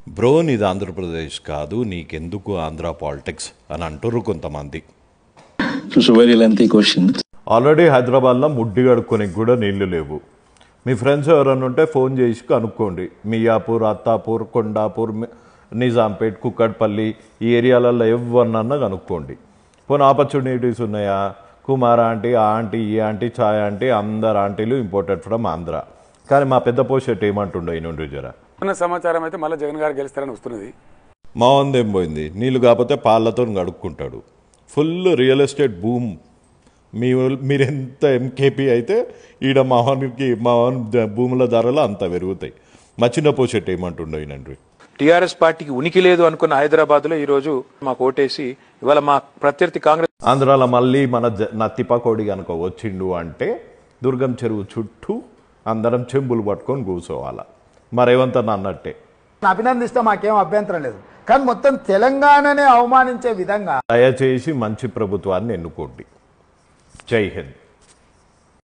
Bro నీది ఆంధ్రప్రదేశ్ కాదు, నీకెందుకు ఆంధ్ర పాలిటిక్స్ అని అంటారు కొంతమంది. ఆల్రెడీ హైదరాబాద్లో ముడ్డి కడుక్కొని కూడా నీళ్లు లేవు. మీ ఫ్రెండ్స్ ఎవరైనా ఉంటే ఫోన్ చేసి కనుక్కోండి. మియాపూర్, అత్తాపూర్, కొండాపూర్, నిజాంపేట్, కుక్కట్పల్లి ఈ ఏరియాలలో ఎవరినన్నా కనుక్కోండి. పోనీ ఆపర్చునిటీస్ ఉన్నాయా? కుమార్ ఆంటీ, ఆ ఆంటీ, ఈ ఆంటీ, ఛాయ్ ఆంటీ, అందరు ఆంటీలు ఇంపోర్టెడ్ ఫ్రమ్ ఆంధ్ర. కానీ మా పెద్ద పోషెట్ ఏమంటుండో ఈ నుండి జరా సమాచారం అయితే మళ్ళీ జగన్ గారు గెలుస్తారని వస్తున్నది. మా వందేం పోయింది, నీళ్ళు కాకపోతే పాలతో గడుక్కుంటాడు. Full real estate boom. మీరెంత ఎంకేపీ అయితే ఈడ మా భూముల ధరలు అంత పెరుగుతాయి. మా చిన్న పోషెట్ ఏమంటుండో ఈయనండి. టీఆర్ఎస్ పార్టీకి ఉనికి లేదు అనుకున్న హైదరాబాద్లో ఈరోజు మాకు ఓటేసి ఇవాళ మా ప్రత్యర్థి కాంగ్రెస్ ఆంధ్రాలో మళ్ళీ మన నత్తిపకోడి కనుక వచ్చిండు అంటే దుర్గం చెరువు చుట్టూ అందరం చెంబులు పట్టుకొని కూర్చోవాలా. మరేవంత అన్నట్టే అభినందిస్తే మాకేం అభ్యంతరం లేదు, కానీ మొత్తం తెలంగాణనే అవమానించే విధంగా దయచేసి మంచి ప్రభుత్వాన్ని ఎన్నుకోండి. జై హింద్.